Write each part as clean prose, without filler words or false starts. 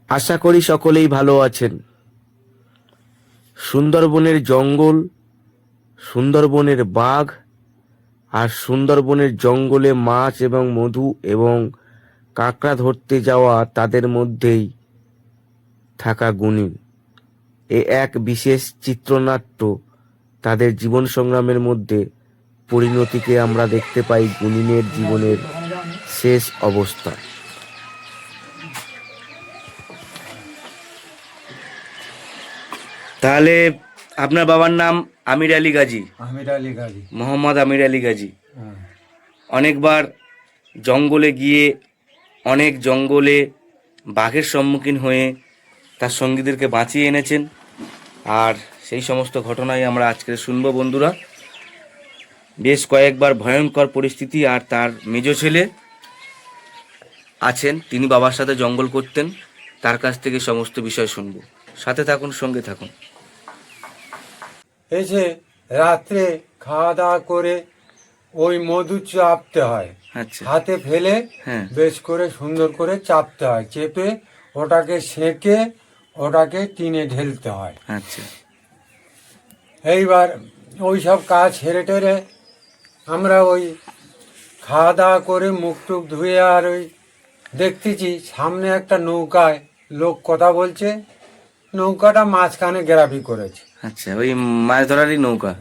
আশা করি সকলেই ভালো আছেন। সুন্দরবনের জঙ্গল, সুন্দরবনের বাঘ আর সুন্দরবনের জঙ্গলে মাছ এবং মধু এবং কাঁকড়া ধরতে যাওয়া তাদের মধ্যেই থাকা গুণী এক বিশেষ চিত্রনাট্য। তাদের জীবন সংগ্রামের মধ্যে পরিণতিকে আমরা দেখতে পাই গুণিনের জীবনের শেষ অবস্থা। তাহলে আপনার বাবার নাম আমির আলী গাজী? মোহাম্মদ আমির আলী গাজী। অনেকবার জঙ্গলে গিয়ে অনেক জঙ্গলে বাঘের সম্মুখীন হয়ে তার সঙ্গীদেরকে বাঁচিয়ে এনেছেন, আর সেই সমস্ত ঘটনাই আমরা আজকে শুনবো বন্ধুরা। বেশ কয়েকবার ভয়ঙ্কর পরিস্থিতি, আর তার মেজ ছেলে আছেন, তিনি বাবার সাথে জঙ্গল করতেন, তার কাছ থেকে সমস্ত বিষয় শুনবো। সাথে থাকুন, সঙ্গে থাকুন। এসে রাত্রে খাওয়া দাওয়া করে ওই মধু চাপতে হয়, আচ্ছা, হাতে ফেলে হ্যাঁ, বেশ করে সুন্দর করে চাপতে হয়, চেপে ওটাকে সেঁকে ওটাকে টিনে ঢেলতে হয়। আচ্ছা, এইবার ওই সব কাজ সেরে টেরে আমরা ওই খাওয়া দাওয়া করে মুখ টুক ধুয়ে আর ওই দেখতেছি সামনে একটা নৌকায় লোক কথা বলছে, নৌকাটা মাঝখানে গ্রাবি করেছে। আচ্ছা, ওই মাছ ধরারই নৌকা?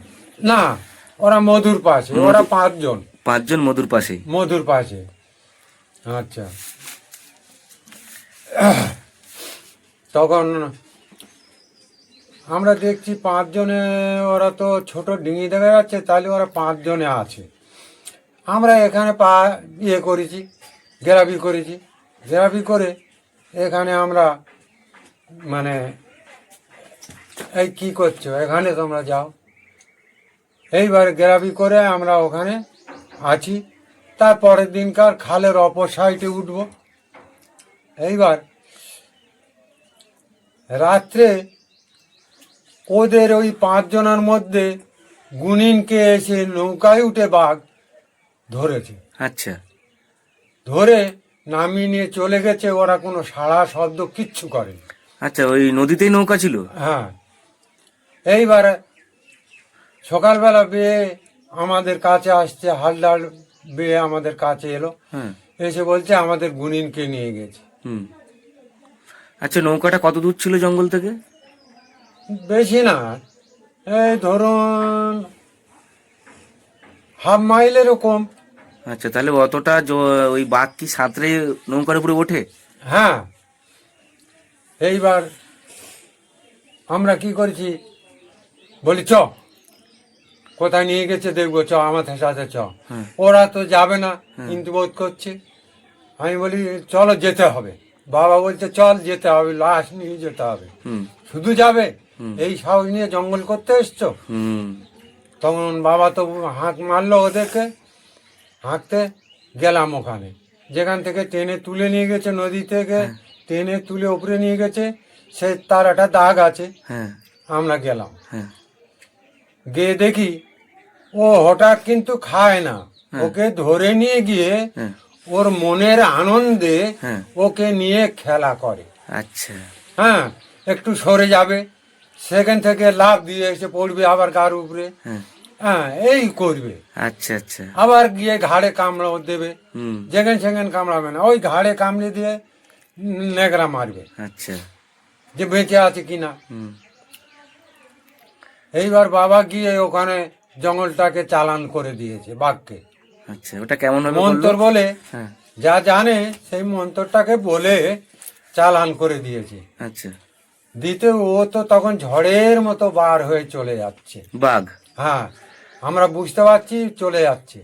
না, ওরা মধুর পাশে, ওরা পাঁচজন মধুর পাশে। মধুর পাশে। আচ্ছা, তখন আমরা দেখছি পাঁচজনে, ওরা তো ছোট ডিঙি দেখা যাচ্ছে, তাহলে ওরা পাঁচজনে আছে। আমরা এখানে করেছি, গ্রাবি করেছি। গ্রাবি করে এখানে আমরা মানে এই কি করছো এখানে, তোমরা যাও। এইবার গ্রাবি করে আমরা ওখানে আছি। তারপরের দিনকার খালের অপর সাইডে উঠব। এইবার রাত্রে ওদের ওই পাঁচজনের মধ্যে গুনিনকে এসে নৌকায় উঠে বাঘ ধরেছে। আচ্ছা, ধরে নামিয়ে নিয়ে চলে গেছে, ওরা কোনো সাড়া শব্দ কিচ্ছু করেনি। আচ্ছা, ওই নদীতেই নৌকা ছিল? হ্যাঁ। এইবার সকালবেলা বেয়ে আমাদের কাছে আসছে, হালদার বেয়ে আমাদের কাছে এলো, হ্যাঁ, এসে বলছে আমাদের গুনিনকে নিয়ে গেছে। হুম। আচ্ছা, নৌকাটা কত দূর ছিল জঙ্গল থেকে? বেশি না, এই ধরুন হাফ মাইলেরও কম। আচ্ছা, তাহলে অতটা ওই বাঘ কি সাঁতরে নৌকার উপরে ওঠে? হ্যাঁ। এইবার আমরা কি করেছি, বলি চ কোথায় নিয়ে গেছে দেখবো, চ আমাদের সাথে চ। হ্যাঁ, ওরা তো যাবে না, কিন্তু বোধ করছে। আমি বলি চলো যেতে হবে। বাবা বলছে চল যেতে হবে, লাশ নিয়ে যেতে হবে। হুম, শুধু যাবে, এই সাহস নিয়ে জঙ্গল করতে এসছো? হুম, তখন বাবা তো হাঁক মারলো ওদেরকে, হাঁকতে গেলাম ওখানে, যেখান থেকে টেনে তুলে নিয়ে গেছে, নদী থেকে টেনে তুলে উপরে নিয়ে গেছে, সে তার একটা দাগ আছে। হ্যাঁ, আমরা গেলাম, হ্যাঁ, গিয়ে দেখি ও হঠাৎ কিন্তু খায় না, ওকে ধরে নিয়ে গিয়ে হ্যাঁ, ওর মনের আনন্দে হ্যাঁ, ওকে নিয়ে খেলা করে। আচ্ছা, হ্যাঁ, একটু সরে যাবে, সেখান থেকে লাফ দিয়ে এসে পড়বে আবার গার উপরে। হ্যাঁ, হ্যাঁ, এই করবে। আচ্ছা, আচ্ছা, আবার গিয়ে ঘাড়ে কামড়াও দেবে, হুম, যেখানে সেখানে কামড়াবে না, ওই ঘাড়ে কামড়ে দিয়ে নেগড়া মারবে, আচ্ছা, যে বেঁচে আছে কিনা। হুম, এইবার বাবা গিয়ে ওখানে জঙ্গলটাকে চালান করে দিয়েছে বাঘকে। আচ্ছা, ওটা কেমন হবে মন্তর বলে, হ্যাঁ, যা জানে সেই মন্ত্রটাকে বলে চালান করে দিয়েছে। আচ্ছা, দিতে ও তো তখন ঝড়ের মতো বার হয়ে চলে যাচ্ছে বাঘ? হ্যাঁ, আমরা বুঝতে পারছি চলে যাচ্ছে।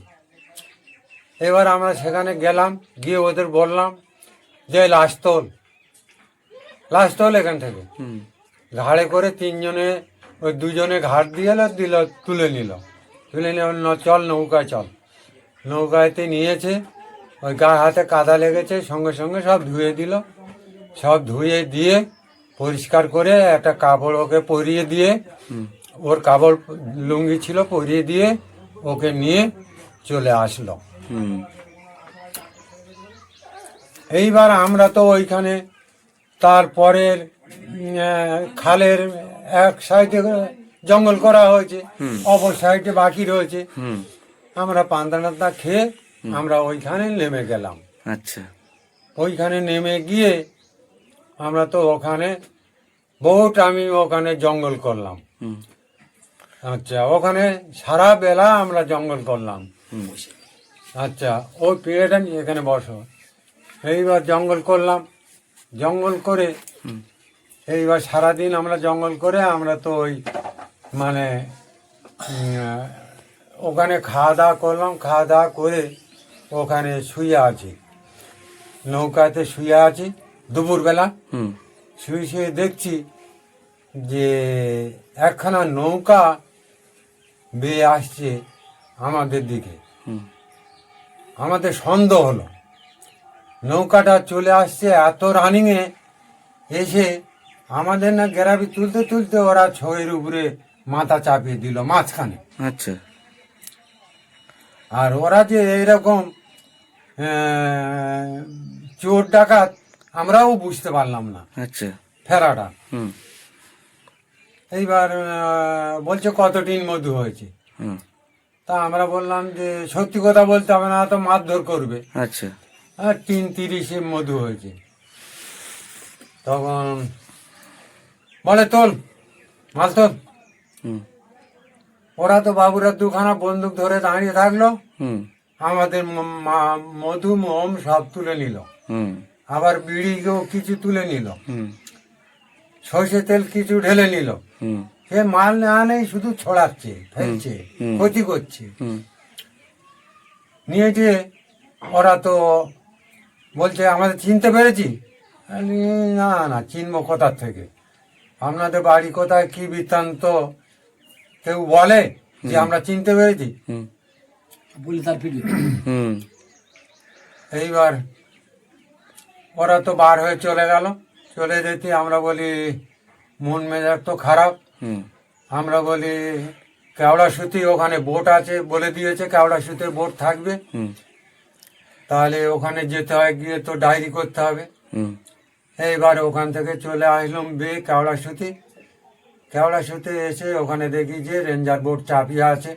এবার আমরা সেখানে গেলাম, গিয়ে ওদের বললাম যে লাশ তোল এখান থেকে। হুম, ঘাড়ে করে তিনজনে, ওই দুজনে ঘাট দিয়ে তুলে নিল, চল নৌকায় চল। নৌকায়তে নিয়েছে, ওই গায়ে হাতে কাদা লেগেছে, সঙ্গে সঙ্গে সব ধুয়ে দিল। সব ধুয়ে দিয়ে পরিষ্কার করে একটা কাপড় ওকে পরিয়ে দিয়ে, হুম, ওর কাপড় লুঙ্গি ছিল পরিয়ে দিয়ে ওকে নিয়ে চলে আসলো। হুম, এইবার আমরা তো ওইখানে তারপরের খালের এক সাইডে জঙ্গল করা হয়েছে, অপর সাইডে বাকি রয়েছে। হুম। আমরা পান্তা খেয়ে আমরা ওইখানে নেমে গেলাম। আচ্ছা। ওইখানে নেমে গিয়ে আমরা তো ওখানে বহুত আমি ওখানে জঙ্গল করলাম। হুম। আচ্ছা, ওখানে সারা বেলা আমরা জঙ্গল করলাম। হুম। আচ্ছা, ওই পেড়েটা নিয়ে এখানে বসো। এইবার জঙ্গল করলাম, জঙ্গল করে হুম। এইবার সারাদিন আমরা জঙ্গল করে আমরা তো ওই মানে ওখানে খাওয়া দাওয়া করলাম। খাওয়া দাওয়া করে ওখানে শুয়ে আছি, নৌকাতে শুয়ে আছি দুপুরবেলা। হুম। শুয়ে শুয়ে দেখছি যে একখানা নৌকা বেয়ে আসছে আমাদের দিকে। হুম। আমাদের সন্দেহ হলো নৌকাটা চলে আসছে এত রানিংয়ে, এসে আমাদের না গ্যারাবি তুলতে তুলতে ওরা ছয়ের উপরে মাথা চাপিয়ে দিল মাঝখানে। আচ্ছা। আর ওরা যে এরকম চোর ডাকাত আমরাও বুঝতে পারলাম না আচ্ছা। ফেরাটা। হুম। এইবার বলছে কত টিন মধু হয়েছে। হুম। তা আমরা বললাম যে সত্যি কথা বলতে হবে না, তো মারধর করবে। আচ্ছা। আর টিন 30 মধু হয়েছে। তখন বলে তোল মাল তোল। হুম। ওরা তো বাবুরা দুখানা বন্দুক ধরে দাঁড়িয়ে থাকলো, হুম। আমাদের মধু মোম সব তুলে নিল, হুম। আবার বিড়িকেও কিছু তুলে নিল, হুম। সর্ষে তেল কিছু ঢেলে নিল। হুম। সে মাল না নেই, শুধু ছড়াচ্ছে, ফেলছে, হুম। ক্ষতি করছে। হুম। নিয়ে যে ওরা তো বলছে আমাদের চিনতে পেরেছি। আমি, না না, চিনবো কোথার থেকে? আপনাদের বাড়ি কোথায়, কি বৃত্তান্ত কেউ বলে যে আমরা চিনতে পেরেছি? হুম। হুম। এইবার ওরা তো বার হয়ে চলে গেল। চলে যেতে আমরা বলি মন মেজাজ তো খারাপ। হুম। আমরা বলি কেওড়া সুতি ওখানে বোট আছে, বলে দিয়েছে কেওড়া সুতির বোট থাকবে, হুম। তাহলে ওখানে যেতে হয়, গিয়ে তো ডায়েরি করতে হবে। হুম। এইবার ওখান থেকে চলে আসলাম কেওড়া সুতি। কেওড়া সুতি এসে ওখানে দেখি যে রেঞ্জার বোট চাপিয়ে আছে,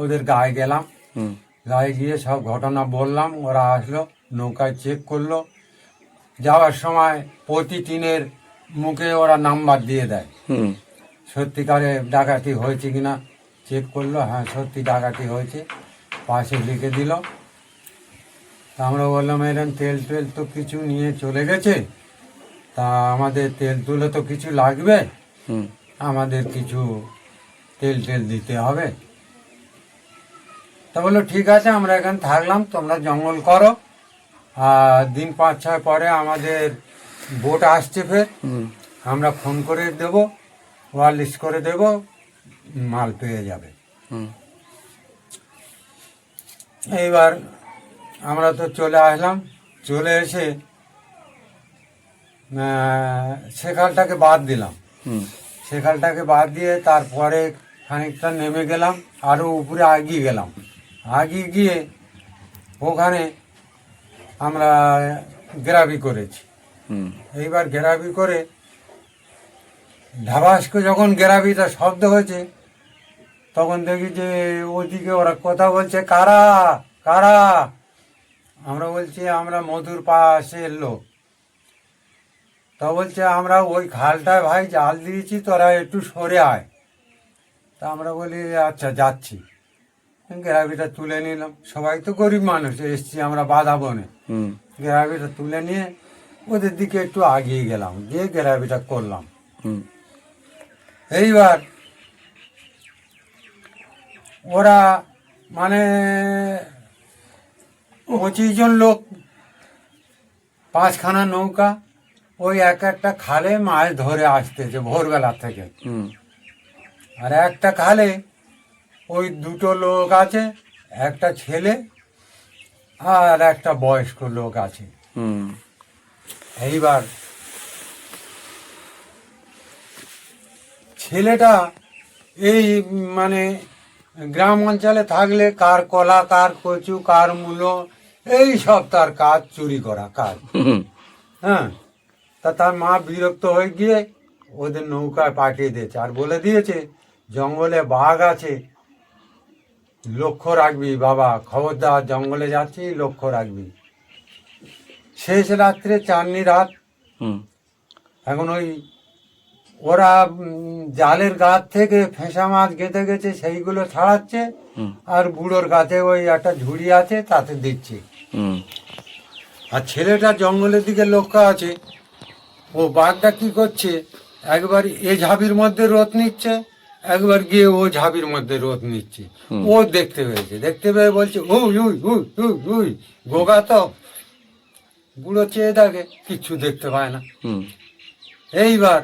ওদের গায়ে গেলাম। হুম। গায়ে গিয়ে সব ঘটনা বললাম। ওরা আসলো, নৌকায় চেক করলো। যাওয়ার সময় প্রতি টিনের মুখে ওরা নাম্বার দিয়ে দেয়, হুম। সত্যিকারে ডাকাতি হয়েছে কিনা চেক করলো। হ্যাঁ, সত্যি ডাকাতি হয়েছে, পাশে লিখে দিল। তা আমরা বললাম এরকম তেল টেল তো কিছু নিয়ে চলে গেছে, তা আমাদের তেল তুলে তো কিছু লাগবে, হুম। আমাদের কিছু তেল টেল দিতে হবে। তা বললো ঠিক আছে, আমরা এখানে থাকলাম, তোমরা জঙ্গল করো, আর দিন 5-6 পরে আমাদের বোট আসছে ফের, হুম। আমরা ফোন করে দেব, ওয়ারলিস্ট করে দেব, মাল পেয়ে যাবে। হুম। এইবার আমরা তো চলে আসলাম। চলে এসে সেখালটাকে বাদ দিলাম। হুম। সেখালটাকে বাদ দিয়ে তারপরে খানিকটা নেমে গেলাম, আরও উপরে আগিয়ে গেলাম। আগিয়ে গিয়ে ওখানে আমরা গ্রাবি করেছি। হুম। এইবার গ্রাবি করে ধাবাস্ক যখন গ্রাবিটা শব্দ হয়েছে, তখন দেখি যে ওদিকে ওরা কথা বলছে, কারা কারা। আমরা বলছি আমরা মধুর পাশের লোক। তা বলছে আমরা ওই খালটায় ভাই জাল দিয়েছি, তোরা একটু সরে আয়। তা আমরা বলি আচ্ছা যাচ্ছি। গ্রাবিটা তুলে নিলাম, সবাই তো গরিব মানুষ, এসছি আমরা বাধা বনে। হুম। গ্রাবিটা তুলে নিয়ে ওদের দিকে একটু আগিয়ে গেলাম, গিয়ে গ্রাবিটা করলাম। হুম। এইবার ওরা মানে 25 জন লোক, 5খানা নৌকা, ওই এক একটা খালে মাছ ধরে আসতেছে ভোরবেলা থেকে। হুম। আর একটা খালে ওই 2টো লোক আছে, একটা ছেলে আর একটা বয়স্ক লোক আছে। হুম। এইবার ছেলেটা এই মানে গ্রাম অঞ্চলে থাকলে কার কলা, কার কচু, কার মূলো, এই সব তার কাজ, চুরি করা কাজ। হুম। হ্যাঁ, তা তার মা বিরক্ত হয়ে গিয়ে ওদের নৌকায় পাঠিয়ে দিয়েছে আর বলে দিয়েছে জঙ্গলে বাঘ আছে, লক্ষ্য রাখবি বাবা, খবরদার জঙ্গলে যাচ্ছি, লক্ষ্য রাখবি। শেষ রাত্রে চাঁদনি রাত, হুম এখন ওই ওরা জালের গাছ থেকে ফেঁসা মাছ গেঁথে গেছে সেইগুলো ছাড়াচ্ছে, হুম আর বুড়োর কাছে ওই একটা ঝুড়ি আছে তাতে দিচ্ছে। হুম আর ছেলেটা জঙ্গলের দিকে লক্ষ্য আছে, ও বাঘটা কি করছে, একবার এ ঝাঁপির মধ্যে রোদ নিচ্ছে, একবার গিয়ে ও ঝাঁপির মধ্যে রোদ নিচ্ছে। ও দেখতে পেয়েছে, দেখতে পেয়ে বলছে we we we we we, Goga তো। বুড়ো চেয়ে থাকে, কিচ্ছু দেখতে পায় না। হুম এইবার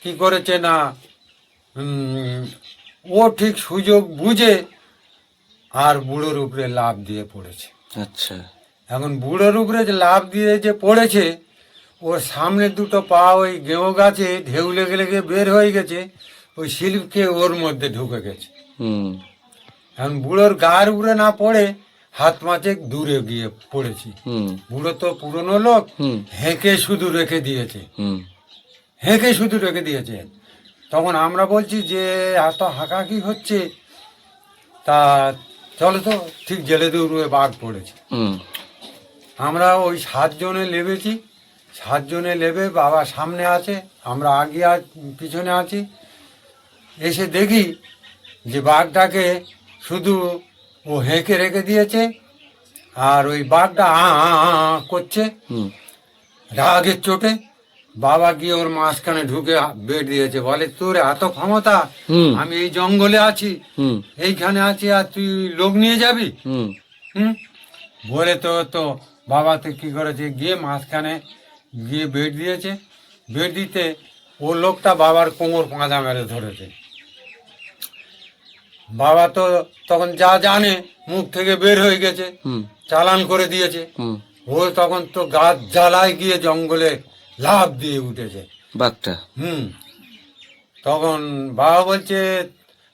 কি করেছে না, ও ঠিক সুযোগ বুঝে আর বুড়োর উপরে লাফ দিয়ে পড়েছে। আচ্ছা এখন বুড়োর উপরে যে লাফ দিয়ে যে পড়েছে, ওর সামনে দুটো পা ওই গেঁয়ো গাছে ঢেউ লেগে লেগে বের হয়ে গেছে, ওই শিল্পকে ওর মধ্যে ঢুকে গেছে। হুম এখন বুড়োর গায়ের উপরে না পড়ে হাত মাঝে দূরে গিয়ে পড়েছি। হুম বুড়ো তো পুরনো লোক, হুম হেঁকে শুধু রেখে দিয়েছে, হুম হেঁকে শুধু রেখে দিয়েছে। তখন আমরা বলছি যে এত হাঁকাকি হচ্ছে, তা চলো তো, ঠিক জেলে দৌড়ে বাঘ পড়েছে। হুম আমরা ওই 7 জনে লেবেছি, 7 জনে লেবে বাবা সামনে আছে, আমরা আগে পিছনে আছি। এসে দেখি যে বাঘটাকে শুধু ও হেঁকে রেখে দিয়েছে, আর ওই বাঘটা করছে হুম রাগের চোটে। বাবা গিয়ে ওর মাঝখানে ঢুকে বেড দিয়েছে, বলে তোর এত ক্ষমতা, হুম আমি এই জঙ্গলে আছি, হুম এইখানে আছি, আর তুই লোক নিয়ে যাবি? হুম হুম বলে তো বাবা তো কি করেছে, গিয়ে মাঝখানে গিয়ে বেড দিয়েছে। বেড দিতে ও লোকটা বাবার কোমর পাঁজা মেরে ধরেছে। বাবা তো তখন যা জানে মুখ থেকে বের হয়ে গেছে, হুম চালান করে দিয়েছে। হুম ও তখন তো গাছ জ্বালায় গিয়ে জঙ্গলে লাফ দিয়ে উঠেছে। বাঘটা তখন বাবা বলছে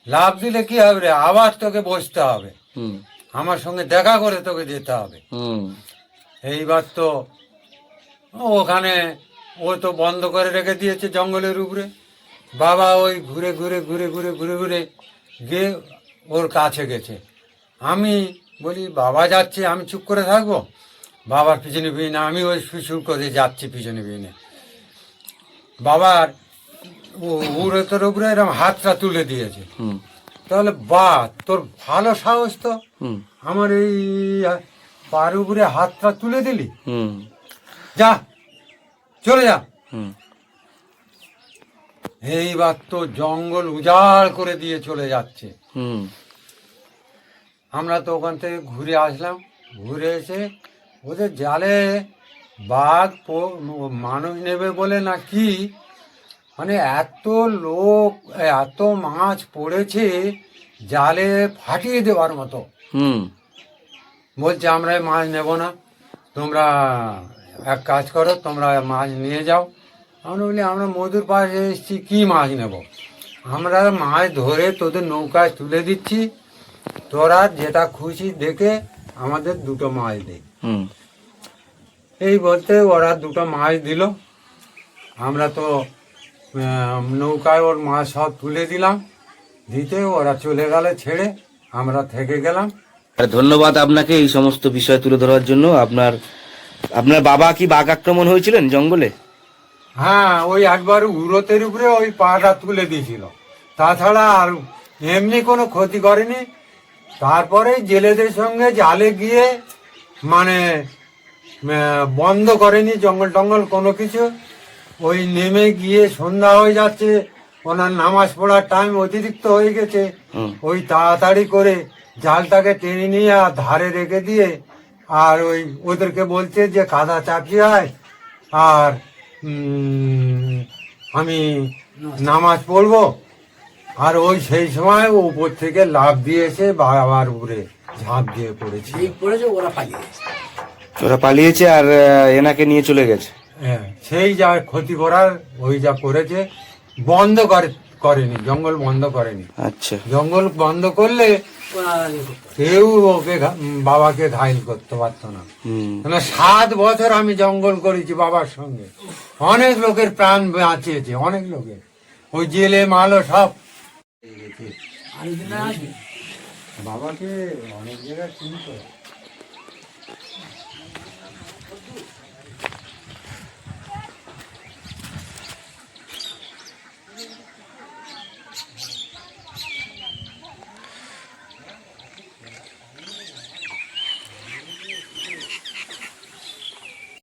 লাফ দিলে কি হবে রে, আবার তোকে বসতে হবে, হুম আমার সঙ্গে দেখা করে তোকে যেতে হবে। হুম এইবার তো ওখানে ও তো বন্ধ করে রেখে দিয়েছে জঙ্গলের উপরে। বাবা ওই ঘুরে ঘুরে ঘুরে ঘুরে ঘুরে ঘুরে গিয়ে ওর কাছে গেছে। আমি বলি বাবা যাচ্ছে, আমি চুপ করে থাকবো? বাবার পিছনে পিছনে আমি ওই সুর করে যাচ্ছি পিছনে পিছনে। বাবার উড়েতর উপরে এরকম হাতটা তুলে দিয়েছে। হুম তাহলে বা তোর ভালো সাহস তো, হুম আমার এই পার উপরে হাতটা তুলে দিলি, হুম যা চলে যা। হুম এইবার তো জঙ্গল উজাড় করে দিয়ে চলে যাচ্ছে। হুম আমরা তো ওখান থেকে ঘুরে আসলাম, ঘুরে এসে ওদের জালে বাঘ মানুষ নেবে বলে না কি, মানে এত লোক, এত মাছ পড়েছে জালে ফাটিয়ে দেওয়ার মতো। হুম বলছে আমরা এই মাছ নেব না, তোমরা এক কাজ করো, তোমরা মাছ নিয়ে যাও। আমরা বলি আমরা মধুর পাশে এসেছি, কী মাছ নেব, আমরা মাছ ধরে তোদের নৌকায় তুলে দিচ্ছি, তোরা যেটা খুশি দেখে আমাদের দুটো মাছ দে। হুম এই বলতে ওরা দুটো মাছ দিল। আমরা তো নৌকায় ওর মাছ সব তুলে দিলাম, দিতে ওরা চলে গেল ছেড়ে, আমরা থেকে গেলাম। আর ধন্যবাদ আপনাকে এই সমস্ত বিষয় তুলে ধরার জন্য। আপনার আপনার বাবা কি বাঘ আক্রমণ হয়েছিলেন জঙ্গলে? হ্যাঁ, ওই একবার উড়োতের উপরে ওই পাটা তুলে দিয়েছিল, তাছাড়া আর এমনি কোনো ক্ষতি করেনি। তারপরে জেলেদের সঙ্গে জালে গিয়ে মানে বন্ধ করেনি জঙ্গল টঙ্গল কোনো কিছু। ওই নেমে গিয়ে সন্ধ্যা হয়ে যাচ্ছে, ওনার নামাজ পড়ার টাইম অতিরিক্ত হয়ে গেছে, হুম ওই তাড়াতাড়ি করে জালটাকে টেনে নিয়ে আর ধারে রেখে দিয়ে, আর ওই ওদেরকে বলছে যে কাদা চাপিয়ে আয়, আর আমি নামাজ পড়বো। আর ওই সেই সময় উপর থেকে লাফ দিয়ে এসে বাবার উপরে ঝাঁপ দিয়ে পড়েছে। ওরা পালিয়েছে আর এনাকে নিয়ে চলে গেছে। হ্যাঁ, সেই যা ক্ষতি করার ওই যা করেছে, বন্ধ করে করেনি, জঙ্গল বন্ধ করেনি। আচ্ছা। জঙ্গল বন্ধ করলে কেউ ওকে বাবাকে ঘাইল করতে পারতো না। হুম। মানে 7 বছর আমি জঙ্গল করেছি বাবার সঙ্গে, অনেক লোকের প্রাণ বাঁচিয়েছে, অনেক লোকের, ওই জেলে মালও সব। বাবাকে অনেক জায়গায় চিনতো।